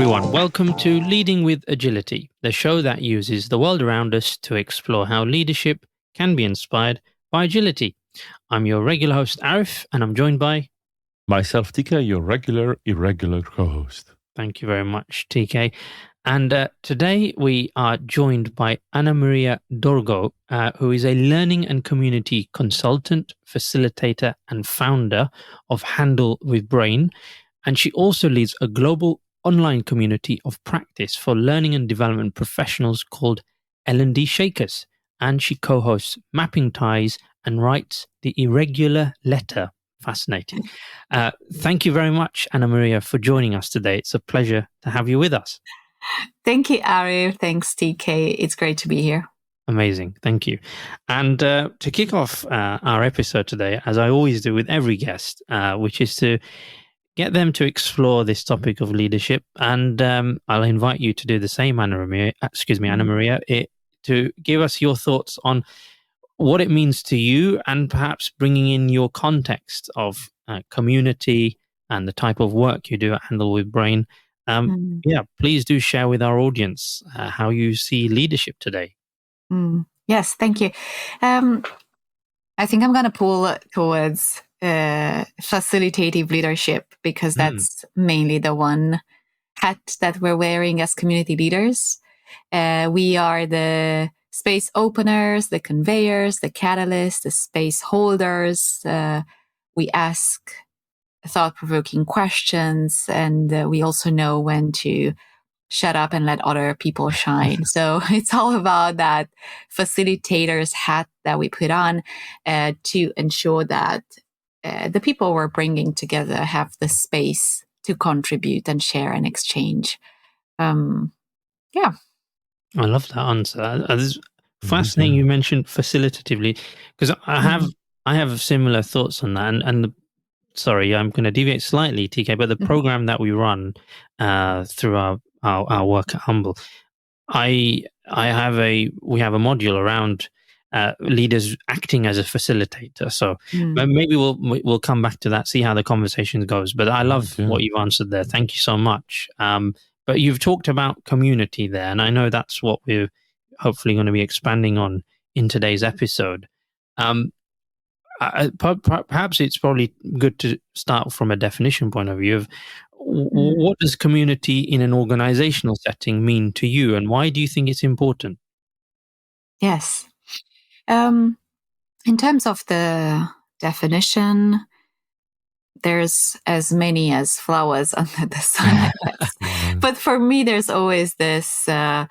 everyone. Welcome to Leading with Agility, the show that uses the world around us to explore how leadership can be inspired by agility. I'm your regular host, Arif, and I'm joined by... Myself, TK, your regular, irregular co-host. Thank you very much, TK. And today we are joined by Anamaria Dorgo, who is a learning and community consultant, facilitator, and founder of Handle with Brain. And she also leads a global online community of practice for learning and development professionals called L&D Shakers. And she co-hosts Mapping Ties and writes The Irregular Letter. Fascinating. Thank you very much, Anamaria, for joining us today. It's a pleasure to have you with us. Thank you, Arif. Thanks, TK. It's great to be here. Amazing. Thank you. And to kick off our episode today, as I always do with every guest, which is to get them to explore this topic of leadership. And I'll invite you to do the same, Anamaria, to give us your thoughts on what it means to you and perhaps bringing in your context of community and the type of work you do at Handle with Brain. Please do share with our audience how you see leadership today. Yes, thank you. I think I'm going to pull towards facilitative leadership because that's mainly the one hat that we're wearing as community leaders. We are the space openers, the conveyors, the catalysts, the space holders. We ask thought-provoking questions, and we also know when to shut up and let other people shine. So it's all about that facilitator's hat that we put on to ensure that the people we're bringing together have the space to contribute and share and exchange. I love that answer. It's fascinating you mentioned facilitatively, because I have similar thoughts on that. And sorry, I'm going to deviate slightly, TK, but the program that we run through our work at Humble, we have a module around leaders acting as a facilitator. So maybe we'll come back to that, see how the conversation goes. But I love what you've answered there. Thank you so much. But you've talked about community there, and I know that's what we're hopefully going to be expanding on in today's episode. Perhaps it's probably good to start from a definition point of view of what does community in an organizational setting mean to you, and why do you think it's important? Yes. In terms of the definition, there's as many as flowers under the sun. But for me, there's always this a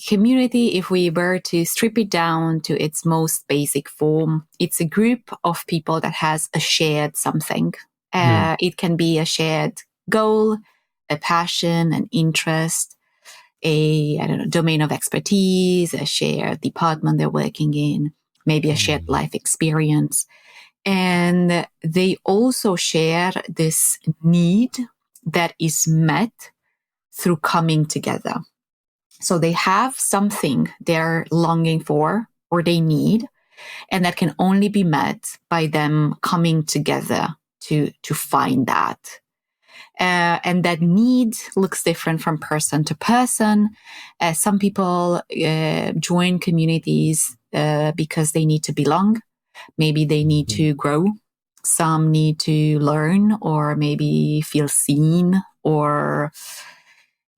community, if we were to strip it down to its most basic form, it's a group of people that has a shared something. It can be a shared goal, a passion, an interest, a domain of expertise, a shared department they're working in, maybe a shared life experience. And they also share this need that is met through coming together. So they have something they're longing for or they need, and that can only be met by them coming together to find that. And that need looks different from person to person. Some people join communities because they need to belong. Maybe they need to grow. Some need to learn or maybe feel seen or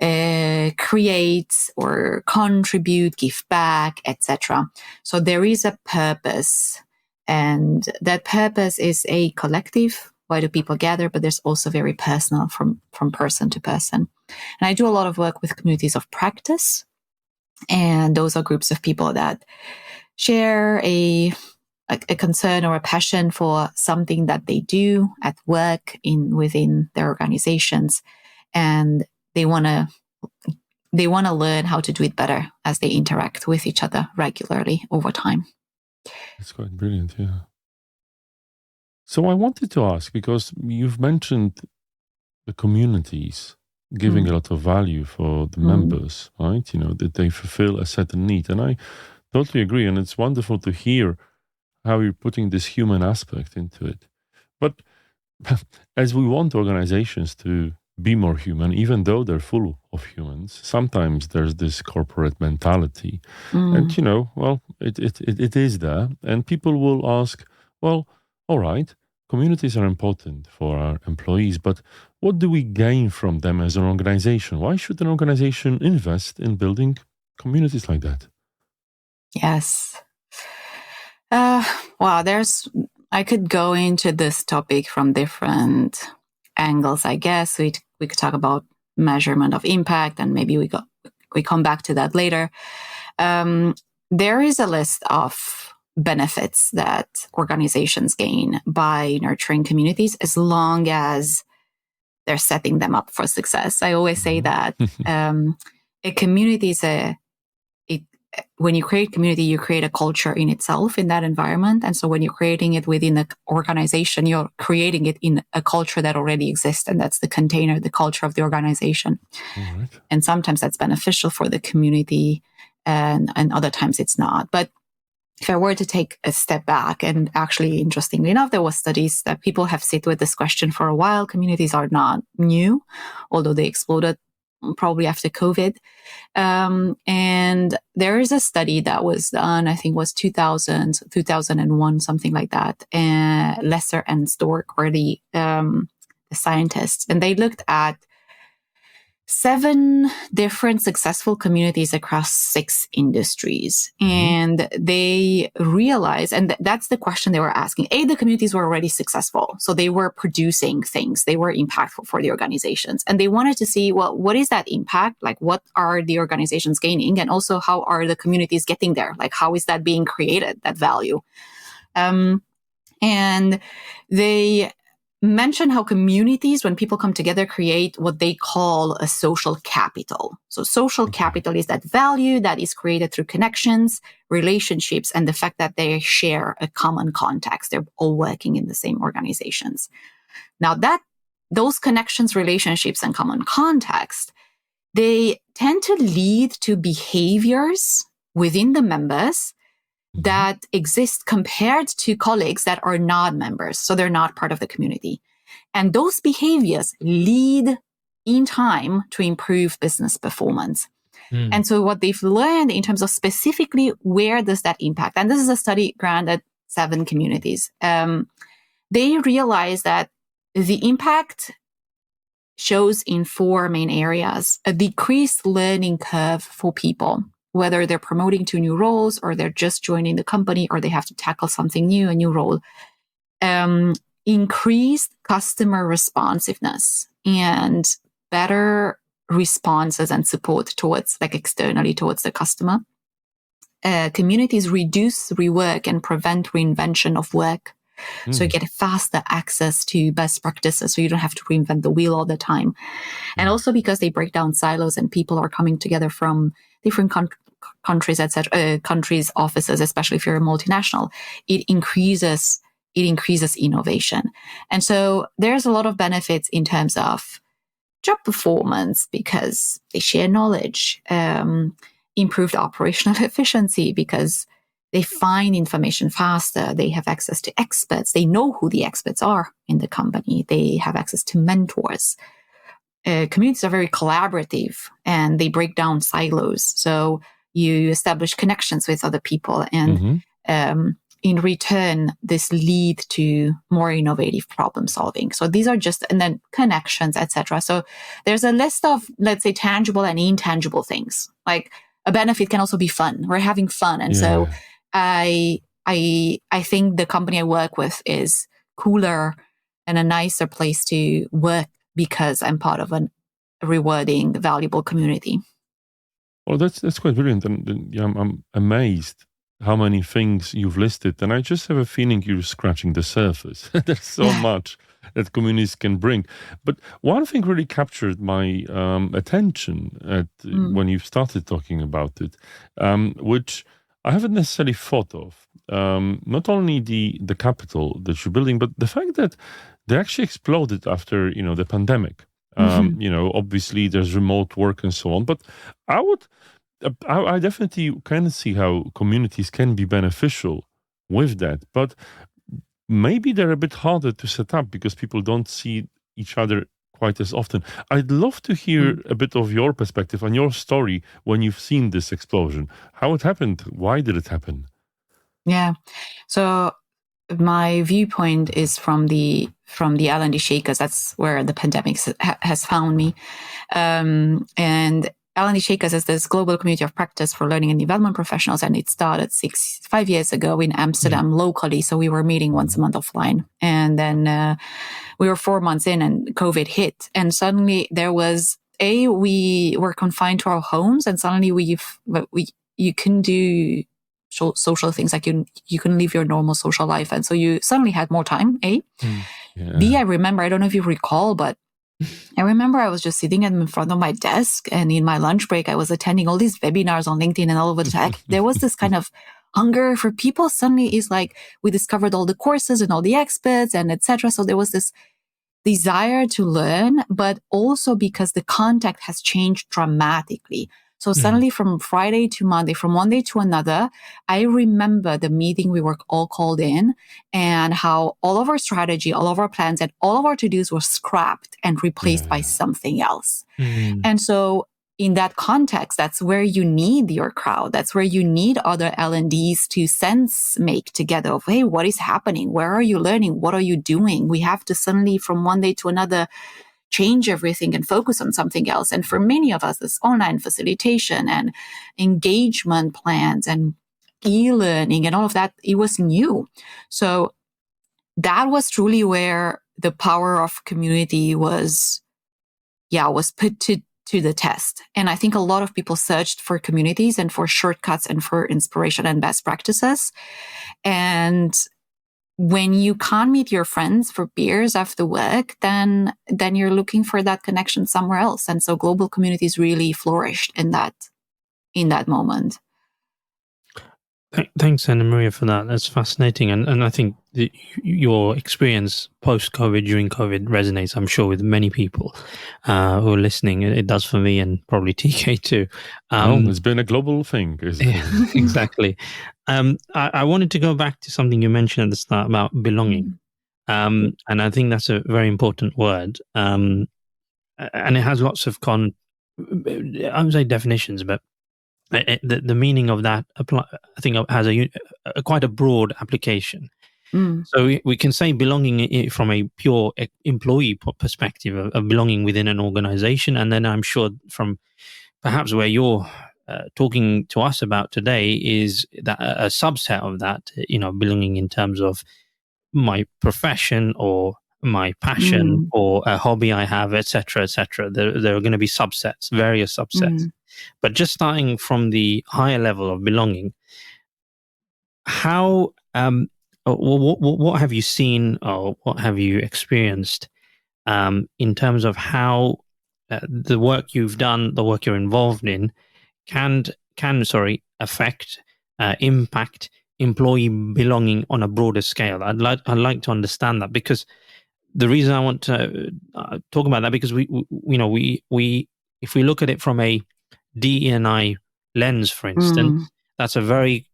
create or contribute, give back, etc. So there is a purpose, and that purpose is a collective. Why do people gather? But there's also very personal from person to person. And I do a lot of work with communities of practice, and those are groups of people that share a concern or a passion for something that they do at work within their organizations, and they want to learn how to do it better as they interact with each other regularly over time. That's quite brilliant, yeah. So I wanted to ask, because you've mentioned the communities giving a lot of value for the members, right? That they fulfill a certain need. And I totally agree. And it's wonderful to hear how you're putting this human aspect into it. But as we want organizations to be more human, even though they're full of humans. Sometimes there's this corporate mentality. And, well, it is there. And people will ask, well, all right, communities are important for our employees, but what do we gain from them as an organization? Why should an organization invest in building communities like that? Yes. Wow, I could go into this topic from different angles, I guess. We could talk about measurement of impact, and maybe we come back to that later. There is a list of benefits that organizations gain by nurturing communities as long as they're setting them up for success. I always say that a community is when you create community, you create a culture in itself in that environment. And so when you're creating it within an organization, you're creating it in a culture that already exists. And that's the container, the culture of the organization. Right. And sometimes that's beneficial for the community and other times it's not. But if I were to take a step back, and actually, interestingly enough, there were studies that people have sit with this question for a while. Communities are not new, although they exploded probably after COVID. And there is a study that was done, I think it was 2001, something like that. And Lesser and Stork were the scientists, and they looked at 7 different successful communities across 6 industries. And they realized, and that's the question they were asking. The communities were already successful. So they were producing things. They were impactful for the organizations. And they wanted to see, well, what is that impact? Like, what are the organizations gaining? And also, how are the communities getting there? Like, how is that being created, that value? And they mention how communities, when people come together, create what they call a social capital. So social capital is that value that is created through connections, relationships, and the fact that they share a common context. They're all working in the same organizations. Now, those connections, relationships, and common context, they tend to lead to behaviors within the members that exist compared to colleagues that are not members. So they're not part of the community. And those behaviors lead in time to improve business performance. And so what they've learned in terms of specifically where does that impact? And this is a study granted 7 communities. They realized that the impact shows in 4 main areas: a decreased learning curve for people, whether they're promoting to new roles or they're just joining the company or they have to tackle something new, a new role. Increased customer responsiveness and better responses and support towards, like, externally towards the customer. Communities reduce rework and prevent reinvention of work. So you get faster access to best practices, so you don't have to reinvent the wheel all the time. And also because they break down silos and people are coming together from different countries, etc., countries, offices, especially if you're a multinational, it increases innovation. And so there's a lot of benefits in terms of job performance because they share knowledge, improved operational efficiency because they find information faster. They have access to experts. They know who the experts are in the company. They have access to mentors. Communities are very collaborative and they break down silos. So you establish connections with other people. And in return, this lead to more innovative problem solving. So these are just, and then connections, etc. So there's a list of, let's say, tangible and intangible things. Like a benefit can also be fun. We're having fun. And so I think the company I work with is cooler and a nicer place to work because I'm part of a rewarding, valuable community. Well, that's quite brilliant, and I'm amazed how many things you've listed, and I just have a feeling you're scratching the surface. There's so much that communities can bring. But one thing really captured my attention when you started talking about it, which I haven't necessarily thought of. Not only the capital that you're building, but the fact that they actually exploded after the pandemic. Obviously there's remote work and so on, but I definitely can see how communities can be beneficial with that, but maybe they're a bit harder to set up because people don't see each other quite as often. I'd love to hear a bit of your perspective and your story when you've seen this explosion. How it happened? Why did it happen? Yeah. So my viewpoint is from the L&D Shakers. That's where the pandemic has found me. And L&D Shakers is this global community of practice for learning and development professionals, and it started 5 years ago in Amsterdam locally. So we were meeting once a month offline, and then we were 4 months in, and COVID hit, and suddenly there was we were confined to our homes, and suddenly you couldn't do social things, like you couldn't live your normal social life, and so you suddenly had more time. Yeah. B, I remember, I don't know if you recall, but I remember I was just sitting in front of my desk, and in my lunch break, I was attending all these webinars on LinkedIn and all over the time. There was this kind of hunger for people. Suddenly, is like we discovered all the courses and all the experts and etc. So there was this desire to learn, but also because the context has changed dramatically. So suddenly from Friday to Monday, from one day to another, I remember the meeting we were all called in, and how all of our strategy, all of our plans, and all of our to-dos were scrapped and replaced by something else. And so in that context, that's where you need your crowd. That's where you need other L&Ds to sense make together of, hey, what is happening? Where are you learning? What are you doing? We have to suddenly from one day to another change everything and focus on something else. And for many of us, this online facilitation and engagement plans and e-learning and all of that, it was new. So that was truly where the power of community was put to the test. And I think a lot of people searched for communities and for shortcuts and for inspiration and best practices. And when you can't meet your friends for beers after work, then you're looking for that connection somewhere else. And so global communities really flourished in that moment. Thanks, Anamaria, for that. That's fascinating. And I think your experience post-COVID, during COVID resonates, I'm sure, with many people who are listening. It does for me, and probably TK too. It's been a global thing. Exactly. I wanted to go back to something you mentioned at the start about belonging. And I think that's a very important word. And it has lots of I would say definitions, but the meaning of that I think has quite a broad application. So we can say belonging from a pure employee perspective of belonging within an organization, and then I'm sure from perhaps where you're talking to us about today is that a subset of that, belonging in terms of my profession or my passion or a hobby I have, etc., etc. There are going to be subsets, various subsets. But just starting from the higher level of belonging, how what have you seen or what have you experienced in terms of how the work you've done, the work you're involved in, can affect, impact employee belonging on a broader scale? I'd like to understand that, because the reason I want to talk about that, because we if we look at it from a DE&I lens, for instance, that's a very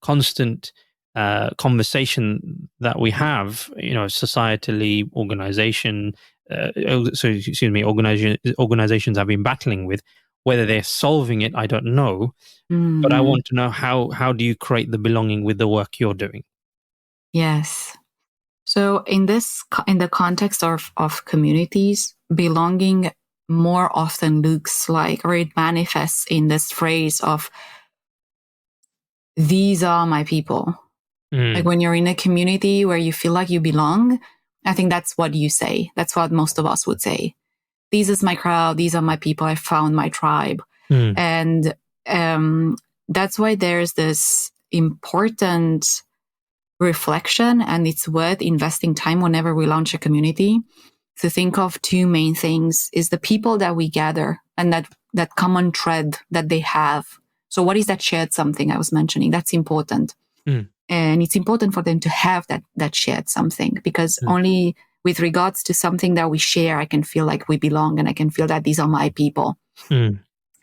constant conversation that we have, societally, organizations have been battling with. Whether they're solving it, I don't know. But I want to know how do you create the belonging with the work you're doing? Yes. So in the context of communities, belonging more often looks like, or it manifests in this phrase of, these are my people. Like when you're in a community where you feel like you belong, I think that's what you say. That's what most of us would say. This is my crowd. These are my people. I found my tribe. And that's why there's this important reflection, and it's worth investing time whenever we launch a community to think of two main things: is the people that we gather and that common thread that they have. So what is that shared something I was mentioning? That's important. And it's important for them to have that shared something, because only with regards to something that we share, I can feel like we belong, and I can feel that these are my people. And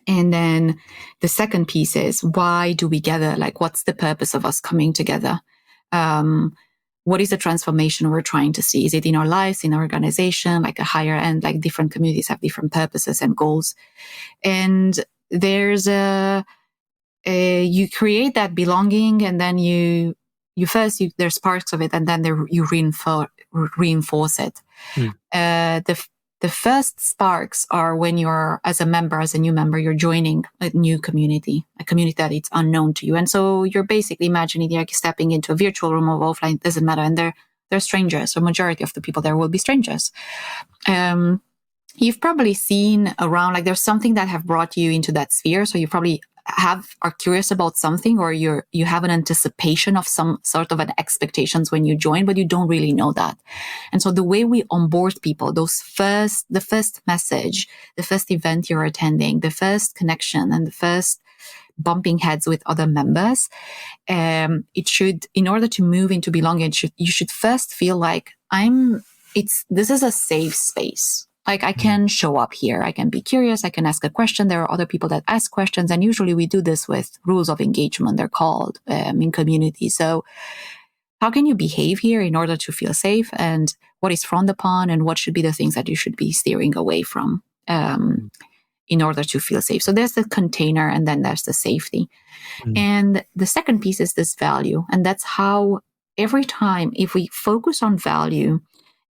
then the second piece is, why do we gather? Like, what's the purpose of us coming together? what is the transformation we're trying to see? Is it in our lives, in our organization, like a higher end, like different communities have different purposes and goals. And there's you create that belonging, and then there's parts of it, and then you reinforce it. The first sparks are when you're, as a new member, you're joining a new community, a community that it's unknown to you. And so you're basically imagining you're stepping into a virtual room or offline, doesn't matter. And they're strangers. So majority of the people there will be strangers. You've probably seen around, like there's something that have brought you into that sphere. So you probably are curious about something, or you have an anticipation of some sort of an expectations when you join, but you don't really know that. And so the way we onboard people, the first message, the first event you're attending, the first connection, and the first bumping heads with other members, it should, in order to move into belonging, you should first feel like this is a safe space. Like I can show up here. I can be curious. I can ask a question. There are other people that ask questions. And usually we do this with rules of engagement, they're called, in community. So how can you behave here in order to feel safe, and what is frowned upon, and what should be the things that you should be steering away from, in order to feel safe? So there's the container, and then there's the safety. And the second piece is this value. And that's how every time, if we focus on value,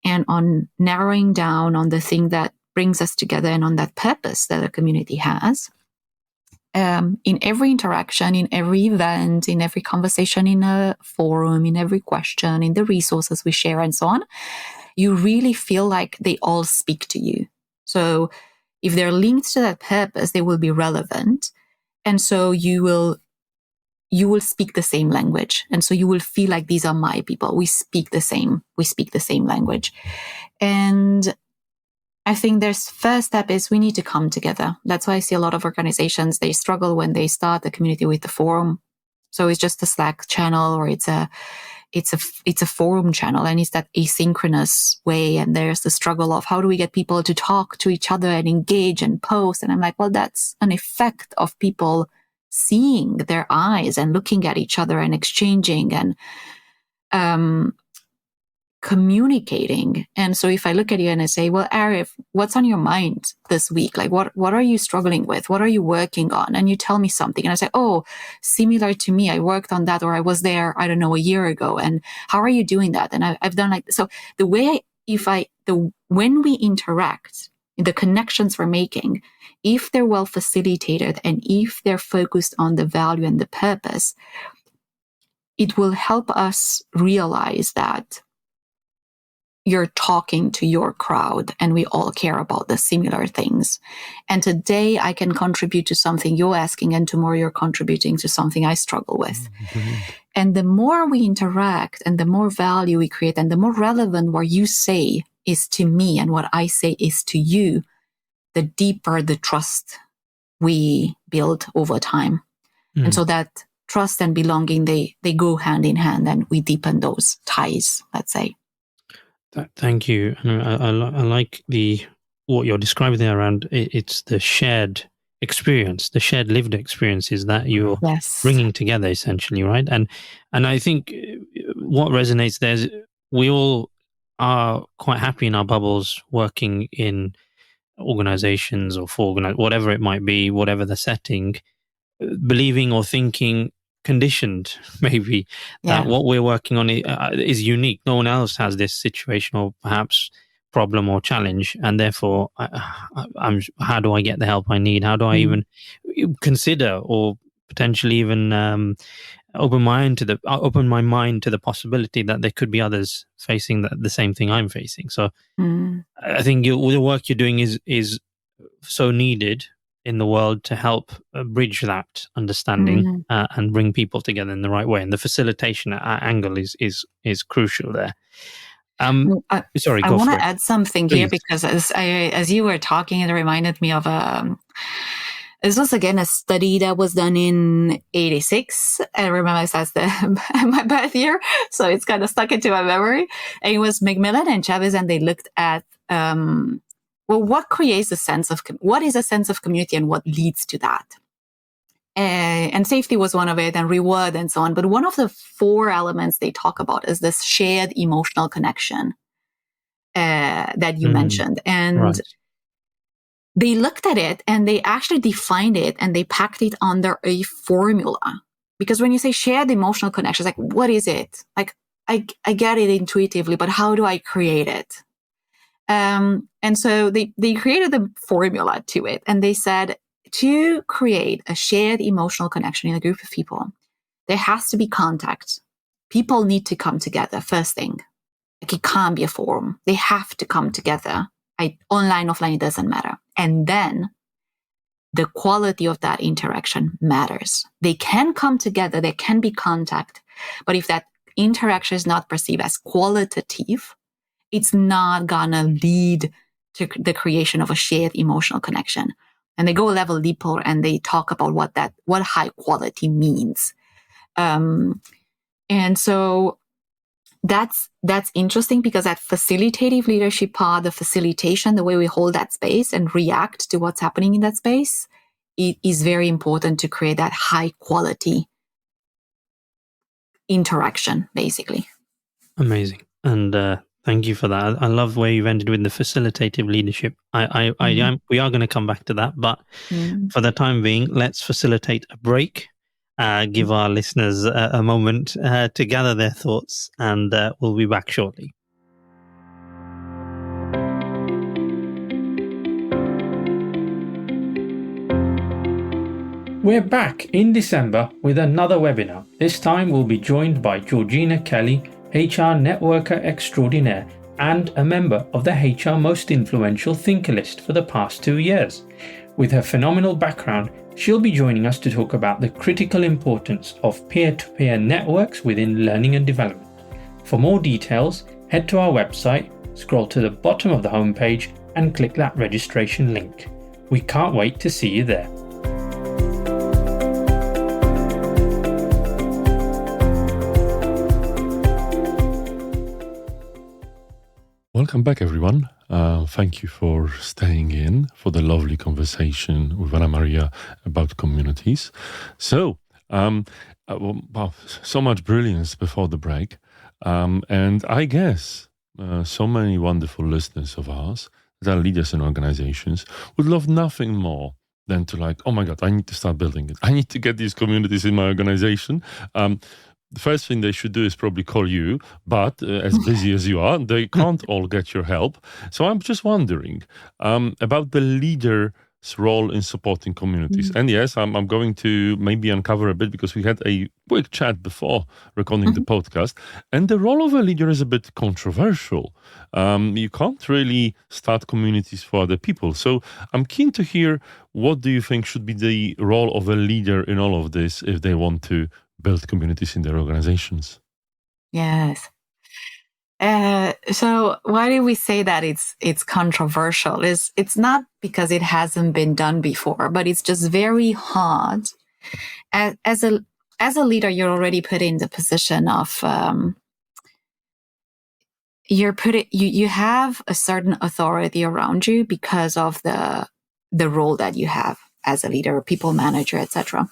and on narrowing down on the thing that brings us together, and on that purpose that a community has, in every interaction, in every event, in every conversation, in a forum, in every question, in the resources we share, and so on, you really feel like they all speak to you. So if they're linked to that purpose, they will be relevant. And so you will speak the same language. And so you will feel like these are my people. We speak the same language. And I think there's first step is we need to come together. That's why I see a lot of organizations, they struggle when they start the community with the forum. So it's just a Slack channel, or it's a forum channel, and it's that asynchronous way. And there's the struggle of how do we get people to talk to each other and engage and post. And I'm like, well, that's an effect of people seeing their eyes and looking at each other and exchanging and communicating. And so if I look at you and I say, well, Arif, what's on your mind this week? Like, what are you struggling with? What are you working on? And you tell me something, and I say, oh, similar to me, I worked on that, or I was there, I don't know, a year ago. And how are you doing that? And I've done like, so the way when we interact, the connections we're making, if they're well facilitated and if they're focused on the value and the purpose, it will help us realize that you're talking to your crowd and we all care about the similar things. And today I can contribute to something you're asking, and tomorrow you're contributing to something I struggle with. And the more we interact and the more value we create and the more relevant what you say is to me and what I say is to you, the deeper the trust we build over time. And so that trust and belonging, they go hand in hand, and we deepen those ties, let's say. Thank you. And I like what you're describing there around it's the shared experience, the shared lived experiences that you're bringing together, essentially, right? And I think what resonates there is we all are quite happy in our bubbles, working in organizations or for whatever it might be, whatever the setting, believing or thinking, conditioned maybe, that what we're working on is unique. No one else has this situation or perhaps problem or challenge, and therefore how do I get the help I need? How do I even consider or potentially even open my mind to the possibility that there could be others facing the same thing I'm facing? So I think the work you're doing is so needed in the world to help bridge that understanding and bring people together in the right way. And the facilitation angle is crucial there. Sorry, I want to add something Please. here, because as you were talking, it reminded me of this was again a study that was done in 86. I remember that's my birth year, so it's kind of stuck into my memory. And it was McMillan and Chavez, and they looked at what creates what is a sense of community and what leads to that. And safety was one of it, and reward and so on. But one of the 4 elements they talk about is this shared emotional connection that you mentioned. And they looked at it and they actually defined it and they packed it under a formula. Because when you say shared emotional connection, it's like, what is it? Like, I get it intuitively, but how do I create it? And so they created a formula to it, and they said, to create a shared emotional connection in a group of people, there has to be contact. People need to come together, first thing. Like, it can't be a forum. They have to come together. Online, offline, it doesn't matter. And then the quality of that interaction matters. They can come together, there can be contact, but if that interaction is not perceived as qualitative, it's not gonna lead to the creation of a shared emotional connection. And they go a level deeper and they talk about what high quality means. And so that's interesting, because that facilitative leadership part, the facilitation, the way we hold that space and react to what's happening in that space, it is very important to create that high quality interaction, basically. Amazing. And thank you for that. I love where you've ended with the facilitative leadership. We are going to come back to that, but for the time being, let's facilitate a break. Give our listeners a moment to gather their thoughts, and we'll be back shortly. We're back in December with another webinar. This time we'll be joined by Georgina Kelly, HR Networker Extraordinaire and a member of the HR Most Influential Thinker List for the past 2 years. With her phenomenal background, she'll be joining us to talk about the critical importance of peer-to-peer networks within learning and development. For more details, head to our website, scroll to the bottom of the homepage and click that registration link. We can't wait to see you there. Welcome back, everyone. Thank you for staying in for the lovely conversation with Anamaria about communities. So, so much brilliance before the break. And I guess so many wonderful listeners of ours that are leaders in organizations would love nothing more than to oh my God, I need to start building it. I need to get these communities in my organization. The first thing they should do is probably call you, but as busy as you are, they can't all get your help. So I'm just wondering about the leader's role in supporting communities. And yes, I'm going to maybe uncover a bit, because we had a quick chat before recording the podcast, and the role of a leader is a bit controversial. You can't really start communities for other people. So I'm keen to hear, what do you think should be the role of a leader in all of this if they want to build communities in their organizations? Yes. So why do we say that it's controversial? It's not because it hasn't been done before, but it's just very hard. As a leader, you're already put in the position of you have a certain authority around you because of the role that you have as a leader, people manager, etc.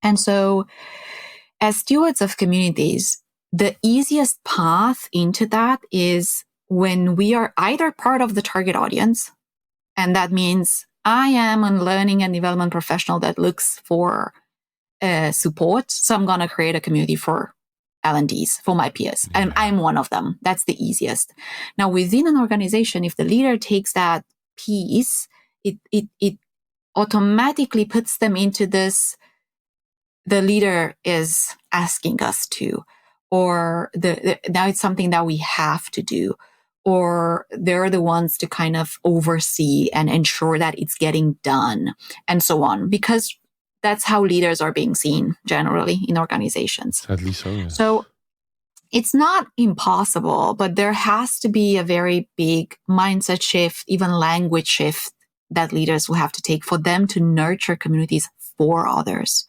And so, as stewards of communities, the easiest path into that is when we are either part of the target audience, and that means I am a learning and development professional that looks for support, so I'm going to create a community for L&Ds, for my peers. And I'm one of them. That's the easiest. Now, within an organization, if the leader takes that piece, it automatically puts them into this, the leader is asking us to, or now it's something that we have to do, or they're the ones to kind of oversee and ensure that it's getting done, and so on, because that's how leaders are being seen generally in organizations. Sadly so, yes. So it's not impossible, but there has to be a very big mindset shift, even language shift, that leaders will have to take for them to nurture communities for others.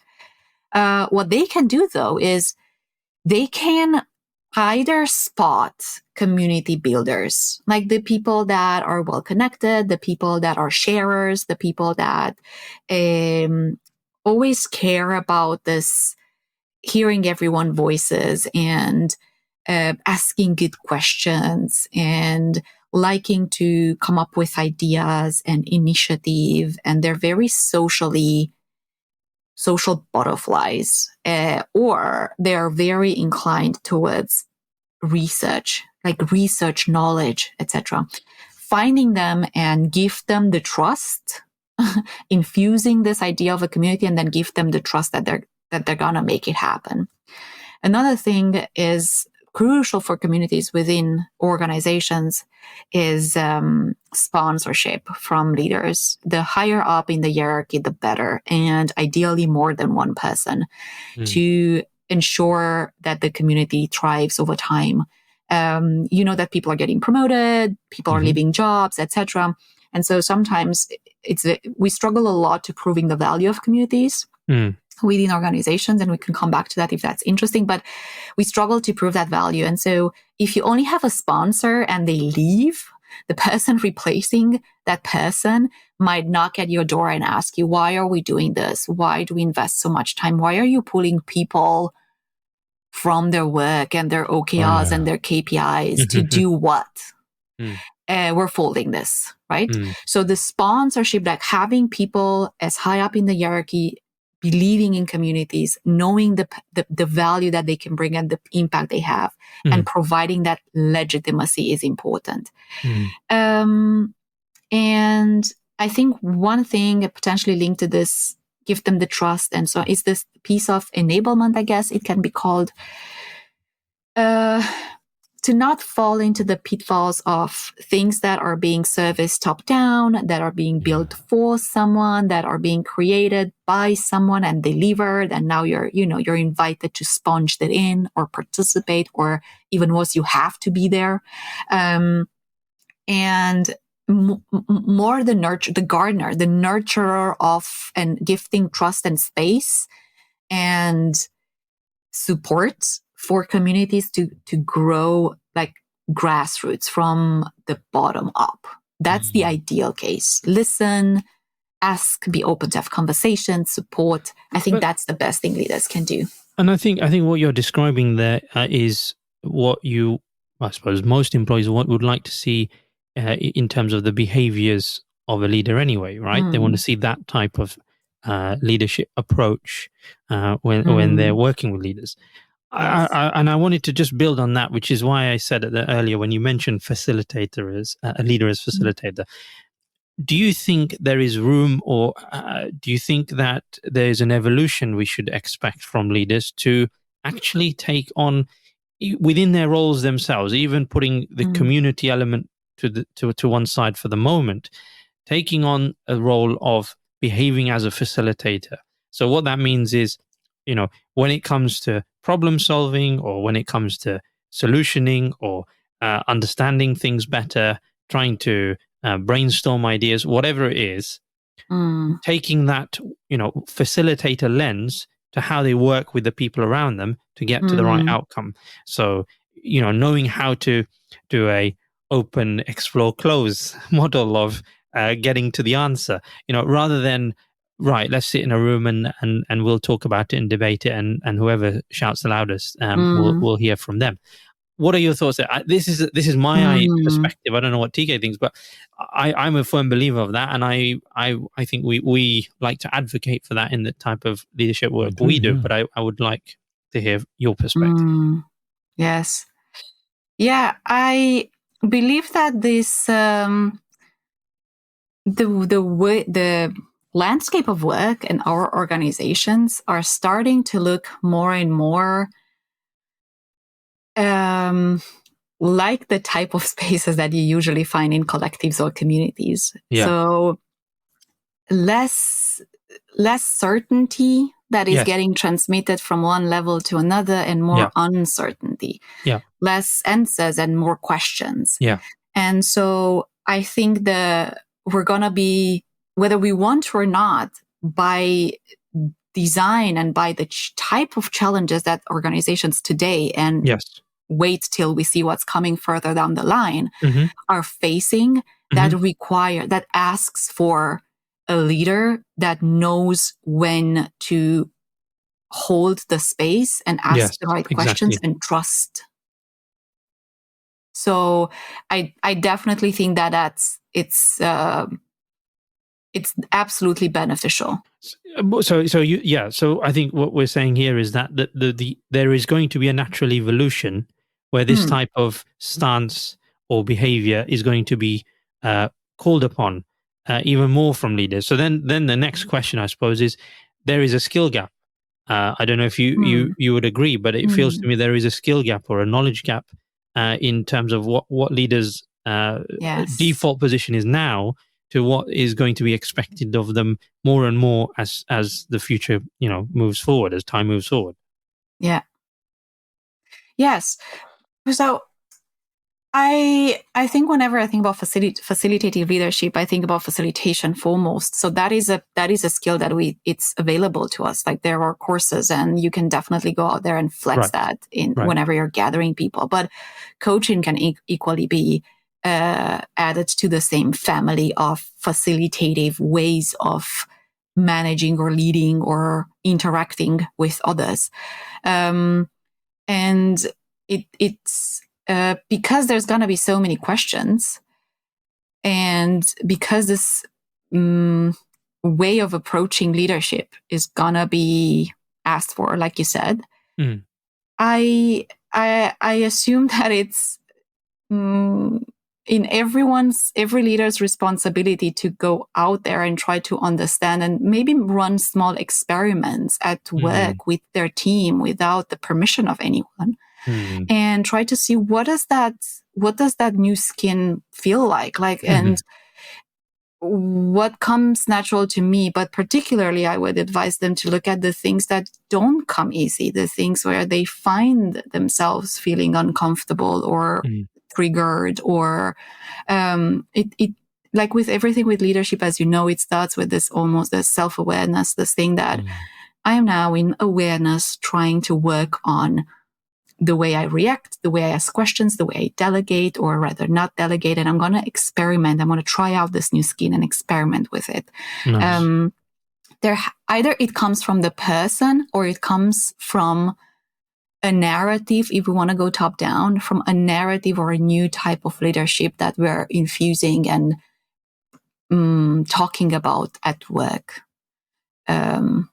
What they can do, though, is they can either spot community builders, like the people that are well connected, the people that are sharers, the people that always care about this, hearing everyone's voices and asking good questions and liking to come up with ideas and initiative. And they're very social butterflies, or they're very inclined towards research, like research knowledge, etc. Finding them and give them the trust, infusing this idea of a community, and then give them the trust that they're gonna make it happen. Another thing is crucial for communities within organizations is sponsorship from leaders. The higher up in the hierarchy, the better, and ideally more than one person to ensure that the community thrives over time. That people are getting promoted, people are leaving jobs, etc. And so sometimes we struggle a lot to proving the value of communities within organizations, and we can come back to that if that's interesting, but we struggle to prove that value. And so if you only have a sponsor and they leave, the person replacing that person might knock at your door and ask you, why are we doing this? Why do we invest so much time? Why are you pulling people from their work and their OKRs and their KPIs to do what? We're folding this, right? So the sponsorship, like having people as high up in the hierarchy believing in communities, knowing the value that they can bring and the impact they have, and providing that legitimacy is important. And I think one thing potentially linked to this, give them the trust and so on, is this piece of enablement, I guess it can be called, to not fall into the pitfalls of things that are being serviced top down, that are being built for someone, that are being created by someone and delivered. And now you're invited to sponge that in or participate, or even worse, you have to be there. And more the gardener, the nurturer of, and gifting trust and space and support for communities to grow like grassroots from the bottom up. That's the ideal case. Listen, ask, be open to have conversations, support. I think that's the best thing leaders can do. And I think what you're describing there is what you, I suppose, most employees would like to see in terms of the behaviors of a leader anyway, right? They want to see that type of leadership approach when they're working with leaders. And I wanted to just build on that, which is why I said it earlier when you mentioned facilitator as a leader as facilitator. Do you think there is room, or do you think that there's an evolution we should expect from leaders to actually take on within their roles themselves, even putting the community element to one side for the moment, taking on a role of behaving as a facilitator? So what that means is, when it comes to problem solving, or when it comes to solutioning, or understanding things better, trying to brainstorm ideas, whatever it is, taking that, facilitator lens to how they work with the people around them to get to the right outcome. So, knowing how to do a open, explore, close model of getting to the answer, rather than, right, let's sit in a room and we'll talk about it and debate it, and whoever shouts the loudest, we'll hear from them. What are your thoughts there? This is my perspective. I don't know what TK thinks, but I'm a firm believer of that, and I think we like to advocate for that in the type of leadership work we do. But I would like to hear your perspective. Yes, yeah, I believe that this the landscape of work in our organizations are starting to look more and more like the type of spaces that you usually find in collectives or communities. Yeah. So less certainty that is getting transmitted from one level to another, and more uncertainty. Yeah. Less answers and more questions. Yeah. And so I think we're going to be, whether we want to or not, by design and by the type of challenges that organizations today and wait till we see what's coming further down the line are facing, that asks for a leader that knows when to hold the space and ask the right questions and trust. So I definitely think that it's absolutely beneficial. So I think what we're saying here is that there is going to be a natural evolution where this type of stance or behavior is going to be called upon even more from leaders. So then the next question, I suppose, is there is a skill gap. I don't know if you would agree, but it feels to me there is a skill gap or a knowledge gap in terms of what leaders' default position is now to what is going to be expected of them more and more as the future, moves forward, as time moves forward. Yeah. Yes. So I think whenever I think about facilitative leadership, I think about facilitation foremost. So that is a skill that it's available to us. Like there are courses, and you can definitely go out there and flex that in whenever you're gathering people. But coaching can equally be added to the same family of facilitative ways of managing or leading or interacting with others, and it's. Because there's going to be so many questions, and because this way of approaching leadership is going to be asked for, like you said, I assume that it's in every leader's responsibility to go out there and try to understand and maybe run small experiments at work with their team without the permission of anyone. And try to see what does that new skin feel like, and what comes natural to me. But particularly, I would advise them to look at the things that don't come easy, the things where they find themselves feeling uncomfortable or triggered, or it like with everything with leadership, as you know, it starts with this almost this self-awareness, this thing that I am now in awareness, trying to work on the way I react, the way I ask questions, the way I delegate, or rather not delegate. And I'm going to experiment. I'm going to try out this new skin and experiment with it. Nice. Either it comes from the person or it comes from a narrative, if we want to go top down, from a narrative or a new type of leadership that we're infusing and talking about at work. But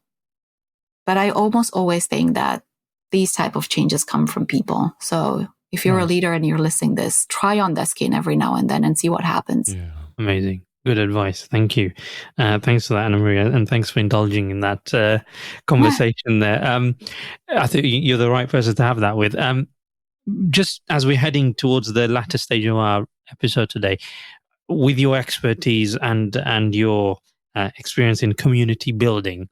I almost always think that these type of changes come from people. So if you're a leader and you're listening to this, try on that skin every now and then and see what happens. Yeah. Amazing. Good advice. Thank you. Thanks for that, Anamaria, and thanks for indulging in that conversation there. I think you're the right person to have that with. Just as we're heading towards the latter stage of our episode today, with your expertise and your experience in community building,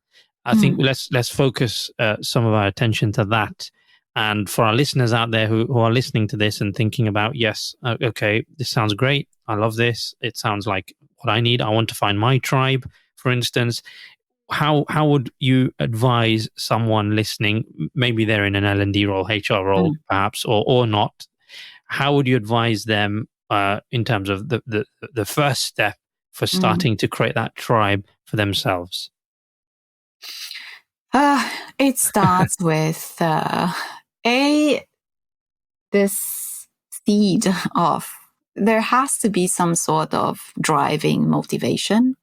I think let's focus some of our attention to that. And for our listeners out there who are listening to this and thinking about, yes, okay, this sounds great. I love this. It sounds like what I need. I want to find my tribe, for instance. How would you advise someone listening? Maybe they're in an L&D role, HR role, perhaps, or not. How would you advise them in terms of the first step for starting to create that tribe for themselves? It starts with this seed of there has to be some sort of driving motivation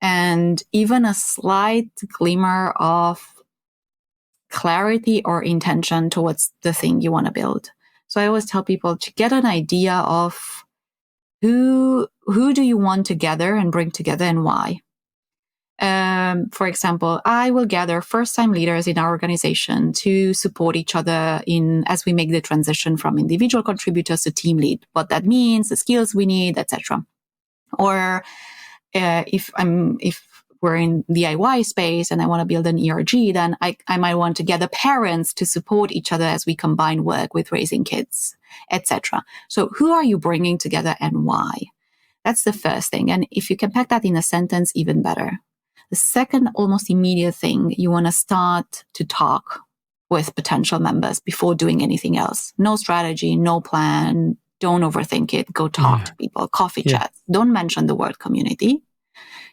and even a slight glimmer of clarity or intention towards the thing you want to build. So I always tell people to get an idea of who do you want to gather and bring together and why. For example, I will gather first-time leaders in our organization to support each other as we make the transition from individual contributors to team lead. What that means, the skills we need, etc. Or if we're in DIY space and I want to build an ERG, then I might want to gather parents to support each other as we combine work with raising kids, etc. So who are you bringing together and why? That's the first thing. And if you can pack that in a sentence, even better. The second almost immediate thing, you want to start to talk with potential members before doing anything else. No strategy, no plan. Don't overthink it. Go talk to people, coffee chats. Don't mention the word community.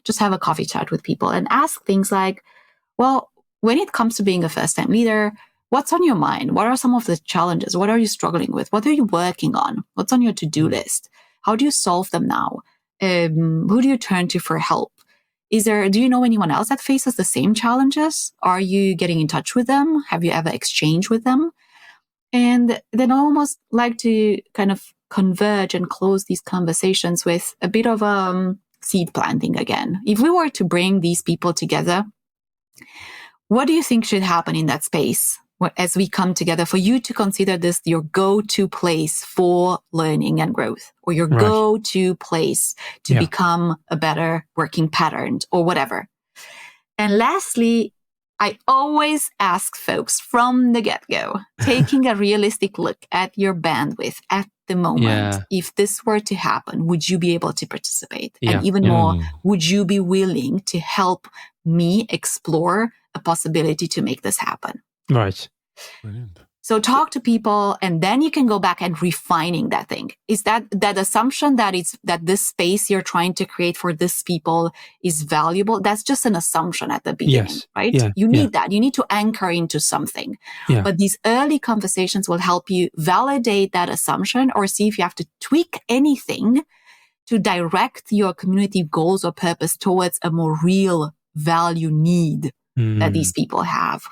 just have a coffee chat with people and ask things like, well, when it comes to being a first-time leader, what's on your mind? What are some of the challenges? What are you struggling with? What are you working on? What's on your to-do list? How do you solve them now? Who do you turn to for help? Do you know anyone else that faces the same challenges? Are you getting in touch with them? Have you ever exchanged with them? And then I almost like to kind of converge and close these conversations with a bit of seed planting again. If we were to bring these people together, what do you think should happen in that space as we come together for you to consider this your go-to place for learning and growth, or your go-to place to become a better working pattern or whatever? And lastly, I always ask folks from the get-go, taking a realistic look at your bandwidth at the moment. If this were to happen, would you be able to participate? And even more, would you be willing to help me explore a possibility to make this happen? Right. Brilliant. So talk to people, and then you can go back and refining that thing. Is that assumption that this space you're trying to create for this people is valuable? That's just an assumption at the beginning, right? Yeah. You need that. You need to anchor into something. Yeah. But these early conversations will help you validate that assumption, or see if you have to tweak anything to direct your community goals or purpose towards a more real value need that these people have.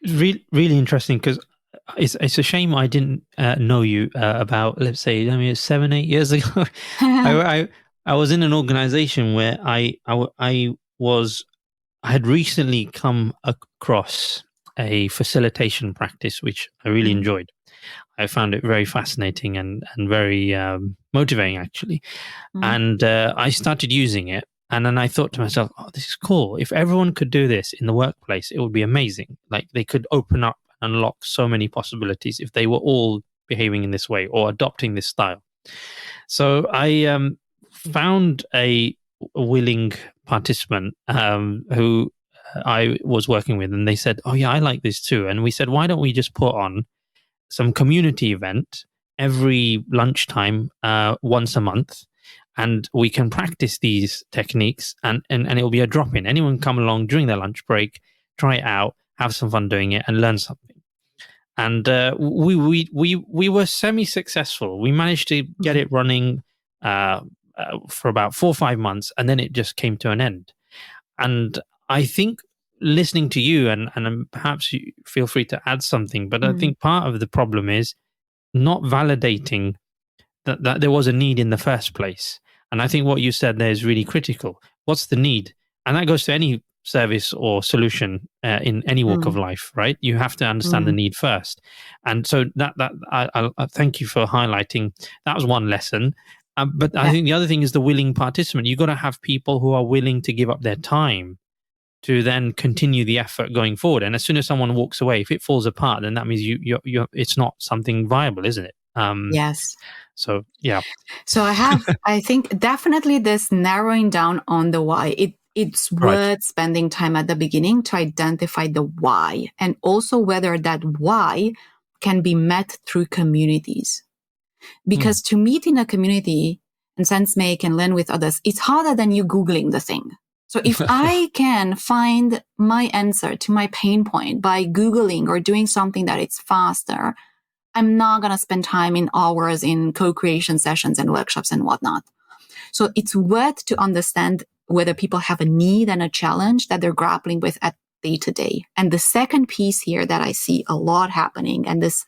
Really interesting, because it's a shame I didn't know you about, let's say, it's 7-8 years ago. I was in an organization where I had recently come across a facilitation practice which I really enjoyed. I found it very fascinating and very motivating, actually. And I started using it. And then I thought to myself, oh, this is cool. If everyone could do this in the workplace, it would be amazing. Like, they could open up and unlock so many possibilities if they were all behaving in this way or adopting this style. So I found a willing participant who I was working with, and they said, oh yeah, I like this too. And we said, why don't we just put on some community event every lunchtime once a month, and we can practice these techniques, and it'll be a drop-in. Anyone come along during their lunch break, try it out, have some fun doing it, and learn something. And we were semi-successful. We managed to get it running for about 4 or 5 months, and then it just came to an end. And I think, listening to you, and perhaps you feel free to add something, but I think part of the problem is not validating that there was a need in the first place. And I think what you said there is really critical. What's the need? And that goes to any service or solution in any walk of life, right? You have to understand the need first. And so that I thank you for highlighting. That was one lesson. But I think the other thing is the willing participant. You've got to have people who are willing to give up their time to then continue the effort going forward. And as soon as someone walks away, if it falls apart, then that means you it's not something viable, isn't it? Yes. So, yeah. So I think definitely this narrowing down on the why. It's worth spending time at the beginning to identify the why, and also whether that why can be met through communities. Because to meet in a community and sense make and learn with others, it's harder than you Googling the thing. So if I can find my answer to my pain point by Googling or doing something that it's faster, I'm not going to spend time in hours in co-creation sessions and workshops and whatnot. So it's worth to understand whether people have a need and a challenge that they're grappling with at day to day. And the second piece here that I see a lot happening, and this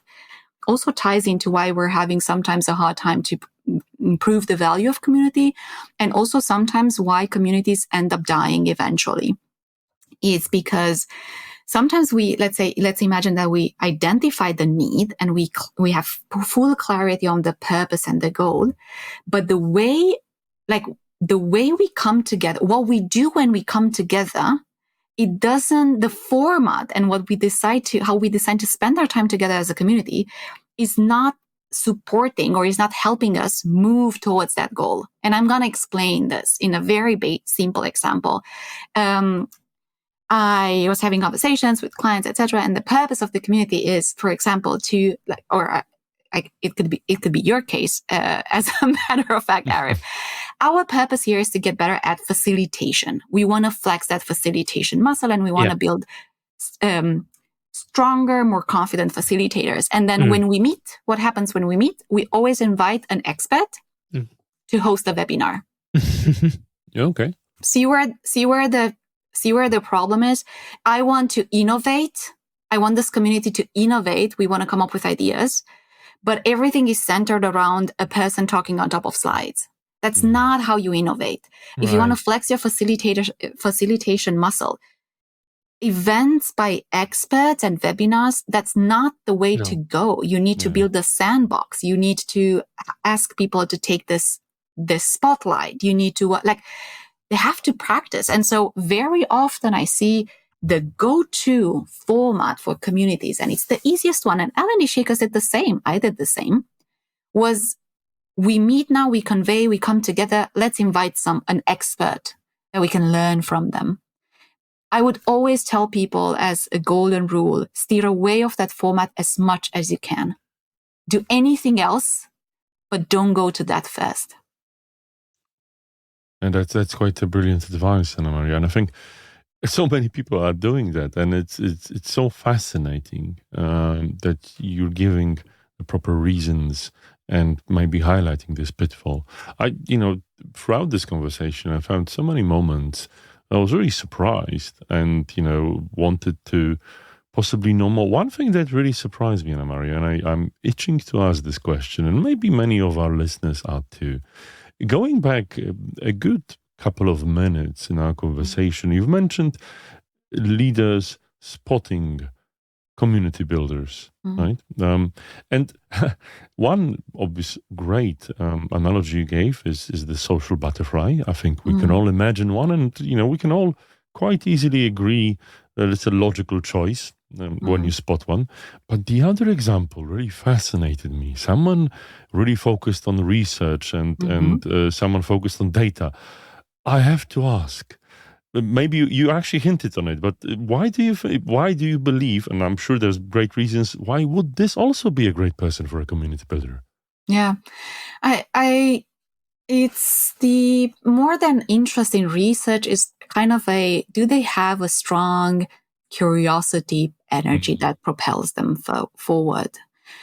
also ties into why we're having sometimes a hard time to improve the value of community, and also sometimes why communities end up dying eventually, is because sometimes let's imagine that we identify the need and we have full clarity on the purpose and the goal, but the way we come together, what we do when we come together, the format and how we decide to spend our time together as a community is not supporting or is not helping us move towards that goal. And I'm going to explain this in a very simple example. I was having conversations with clients, etc., and the purpose of the community is, for example, it could be your case, as a matter of fact, Arif. Our purpose here is to get better at facilitation. We want to flex that facilitation muscle, and we want to build stronger, more confident facilitators. And then when we meet, what happens when we meet? We always invite an expert to host a webinar. Okay. See where the problem is. I want to innovate. I want this community to innovate. We want to come up with ideas, but everything is centered around a person talking on top of slides. That's not how you innovate. If you want to flex your facilitation muscle, events by experts and webinars, that's not the way to go. You need to build a sandbox. You need to ask people to take this spotlight. You need to they have to practice. And so very often I see the go-to format for communities, and it's the easiest one. And L&D Shakers did the same. I did the same. Was we meet now, we convey, we come together. Let's invite an expert that we can learn from them. I would always tell people as a golden rule, steer away of that format as much as you can. Do anything else, but don't go to that first. And that's quite a brilliant advice, Anamaria. And I think so many people are doing that, and it's so fascinating that you're giving the proper reasons and maybe highlighting this pitfall. Throughout this conversation, I found so many moments I was really surprised and, wanted to possibly know more. One thing that really surprised me, Anamaria, and I'm itching to ask this question, and maybe many of our listeners are too. Going back a good couple of minutes in our conversation, you've mentioned leaders spotting community builders, right? And one obvious great analogy you gave is the social butterfly. I think we can all imagine one, and we can all quite easily agree that it's a logical choice when you spot one. But the other example really fascinated me. Someone really focused on research and someone focused on data. I have to ask. Maybe you actually hinted on it, but why do you believe, and I'm sure there's great reasons, why would this also be a great person for a community builder? Yeah, it's the more than interest in research is kind of do they have a strong curiosity energy that propels them forward?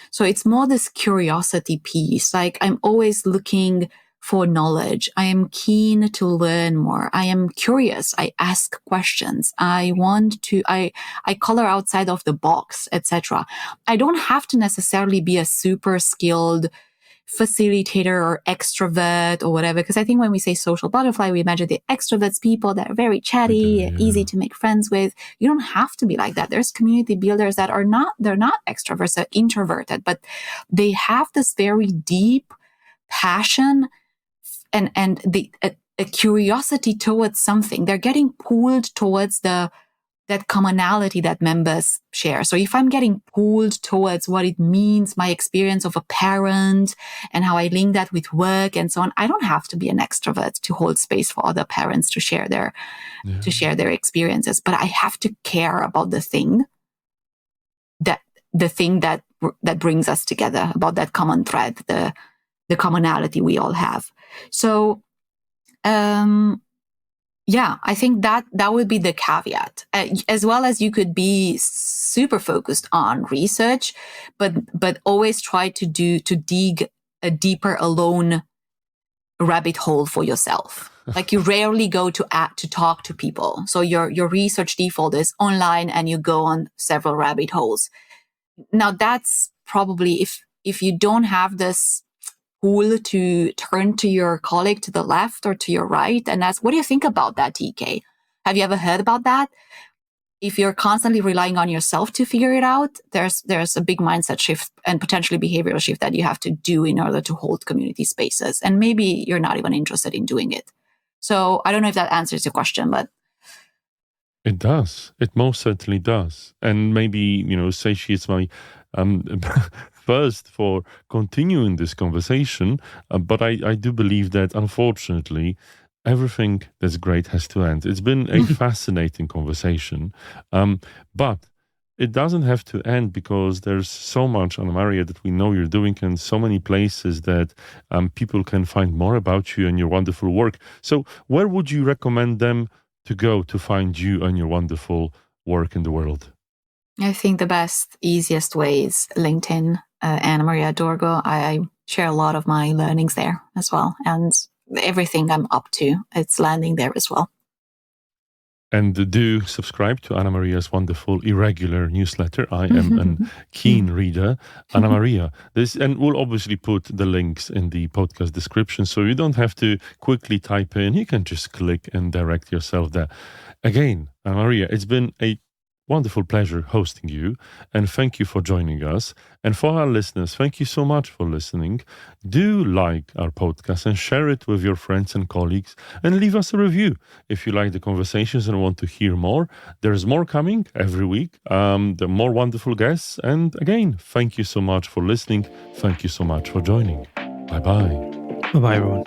So it's more this curiosity piece. Like I'm always looking for knowledge. I am keen to learn more. I am curious. I ask questions. I color outside of the box, etc. I don't have to necessarily be a super skilled facilitator or extrovert or whatever, because I think when we say social butterfly, we imagine the extroverts, people that are very chatty, easy to make friends with. You don't have to be like that. There's community builders that they're not extroverts, they're introverted, but they have this very deep passion and a curiosity towards something. They're getting pulled towards that commonality that members share. So if I'm getting pulled towards what it means, my experience of a parent and how I link that with work and so on, I don't have to be an extrovert to hold space for other parents to share their experiences, but I have to care about the thing that brings us together, about that common thread, the commonality we all have. So, I think that would be the caveat, as well as you could be super focused on research, but always try to dig a deeper alone rabbit hole for yourself. Like you rarely go to talk to people. So your research default is online and you go on several rabbit holes. Now that's probably if you don't have this tool to turn to your colleague to the left or to your right and ask, what do you think about that, TK? Have you ever heard about that? If you're constantly relying on yourself to figure it out, there's a big mindset shift and potentially behavioral shift that you have to do in order to hold community spaces. And maybe you're not even interested in doing it. So I don't know if that answers your question, but it does. It most certainly does. And maybe, satiates my first for continuing this conversation. But I do believe that, unfortunately, everything that's great has to end. It's been a fascinating conversation. But it doesn't have to end, because there's so much, Anamaria, that we know you're doing, and so many places that people can find more about you and your wonderful work. So where would you recommend them to go to find you and your wonderful work in the world? I think the best, easiest way is LinkedIn, Anamaria Dorgo. I share a lot of my learnings there as well. And everything I'm up to, it's landing there as well. And do subscribe to Anamaria's wonderful irregular newsletter. I am a keen reader. Anamaria, and we'll obviously put the links in the podcast description, so you don't have to quickly type in. You can just click and direct yourself there. Again, Anamaria, it's been a wonderful pleasure hosting you, and thank you for joining us. And for our listeners, thank you so much for listening. Do like our podcast and share it with your friends and colleagues, and leave us a review if you like the conversations and want to hear more. There's more coming every week. There are more wonderful guests. And again, thank you so much for listening. Thank you so much for joining. Bye-bye. Bye-bye, everyone.